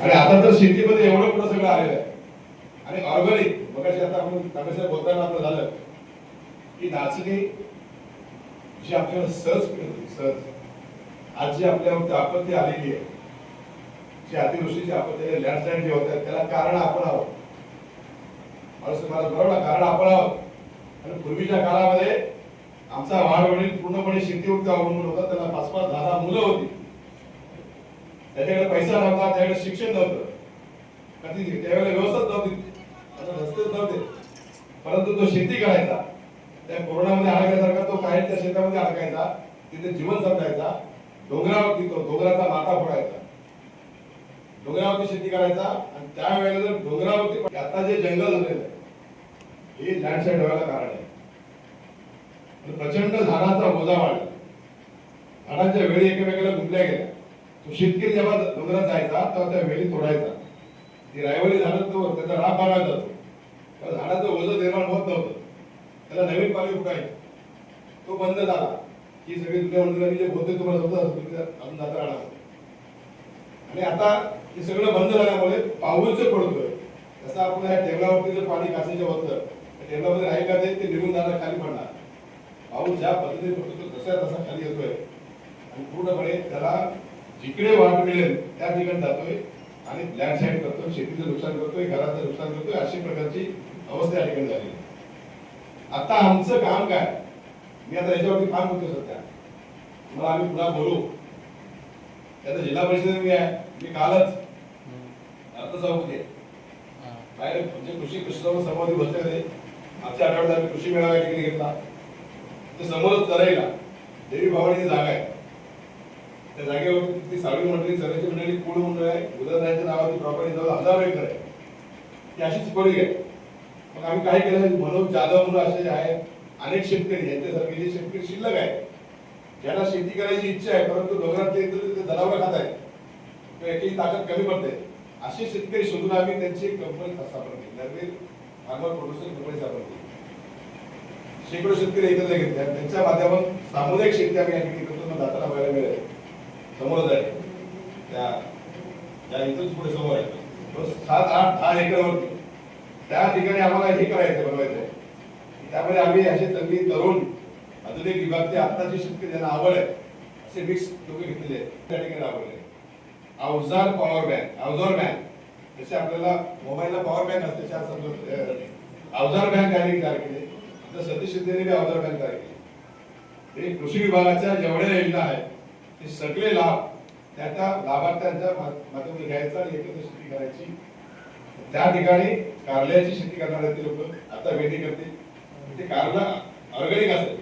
आणि आता तर शेतीमध्ये एवढं पुढं सगळं आलेलं आहे आणि ऑर्गॅनिक मगाशी आता आपण कामेश्वर बोलताना आपलं झालं की नाचणी जी आपल्याला सहज पिकत होती सहज आज जी आपल्यावरती आपत्ती आलेली आहे जी अतिवृष्टीची आपत्ती लँडस्लाइड जे होत आहेत त्याला कारण आपण आहोत मला बरोबर कारण आपण आहोत. आणि पूर्वीच्या काळामध्ये आमचा वाढवडील पूर्णपणे शेतीवरती अवलंबून होता. त्याला 5-5, 10 मुलं होती. त्याच्याकडे पैसा नव्हता, त्याच्याकडे शिक्षण नव्हतं, कधी त्यावेळेला व्यवस्थाच नव्हती, रस्तेच नव्हते, परंतु तो शेती करायचा. त्या कोरोनामध्ये अडकल्यासारखा तो काही त्या शेतामध्ये अडकायचा, तिथे जीवन जगायचा. डोंगरावरती तो डोंगराचा माथा फोडायचा, डोंगरावरती शेती करायचा. आणि त्यावेळेला जर डोंगरावरती आता जे जंगल झालेलं आहे हे लँडस्लाइड व्हायला कारण आहे. प्रचंड झाडाचा ओझा वाढला, झाडांच्या वेळी एकमेकाला गुंतल्या गेल्या. तो शेतकरी जेव्हा डोंगरात जायचा तेव्हा त्या वेळी तोडायचा. ती रायवळी झाडं तो त्याचा राब मारायला जातो, त्या झाडाचं ओझं निर्माण होत नव्हतं, त्याला नवीन पाणी फुटायचं. तो बंद झाला ही सगळी दुनिया मंडळांनी जे बोलते तुम्हाला समजा अजून जाता राहणार. आणि आता हे सगळं बंद झाल्यामुळे पाऊस जे पडतोय तसं आपण या टेबलावरती जर पाणी काचेच्या होतं त्या टेबलामध्ये राहील का ते निघून जाणार, खाली पडणार. पाऊस ज्या पद्धतीने पडतो तसा तसा खाली येतोय आणि पूर्णपणे त्याला जिकडे वाट मिळेल त्या ठिकाणी जातोय आणि लँडस्लाइड करतोय, शेतीचं नुकसान करतोय, घराचं नुकसान करतोय. अशी प्रकारची अवस्था या ठिकाणी झाली. आता आमचं काम काय, मी आता याच्यावरती काम करतो सध्या, तुम्हाला आम्ही पुन्हा बोलू. त्याचा जिल्हा परिषद मी आहे, मी कालच अर्थसभापती आहे बाहेर म्हणजे कृषी सभापती बसले होते. आजच्या आठवड्यात आम्ही कृषी मेळावा या ठिकाणी घेतला. ते समोरच चराईला देवी भावाची जागा आहे, त्या जागेवरती ती सावळी मंडळी, चराईची मंडळी, कुळ मंडळ आहे, उदयनारायणच्या नावाची प्रॉपर्टी जवळ 1000 एकर आहे. ती अशीच पडली आहे. मग आम्ही काय केलं, मनोज जाधव म्हणून असे आहेत अनेक शेतकरी, यांच्यासारखे जे शेतकरी शिल्लक आहे, ज्यांना शेती करायची इच्छा आहे परंतु डोंगरातले जनावर खात आहेत किंवा याची ताकद कमी पडते, असे शेतकरी शोधून आम्ही त्यांची कंपनी स्थापन केली, नर्वे फार्मर प्रोड्युसर कंपनी स्थापन केली. शेकडो शेतकरी एकत्र घेतले, त्यांच्या माध्यमातून सामुदायिक शेती आम्ही या ठिकाणी करतो. दाताला बघायला मिळेल समोरच आहे, त्या इथूनच पुढे समोर आहे 7, 8, 10 एकरवरती. त्या ठिकाणी आम्हाला हे करायचं, बनवायचं. त्यामध्ये आम्ही असे चांगली तरुण आधुनिक विभागचे आत्ताचे शेतकरी ज्यांना आवड आहे असे मिक्स लोक घेतलेले आहेत. त्या ठिकाणी राबवले अवजार पॉवर बँक, अवजार बँक जसे आपल्याला मोबाईलला पॉवर बँक असते, 4 अवजार बँक तयार केली. सतीश शिंदेने अवजार बँक तयार केली. कृषी विभागाच्या जेवढ्या योजना आहेत ते सगळे लाभ त्या लाभार्थ्यांच्या माध्यमातून घ्यायचा आणि एकत्र शेती करायची. त्या ठिकाणी कारल्याची शेती करणारे ते लोक आता वेटी करतील. ते कारला ऑर्गॅनिक असेल,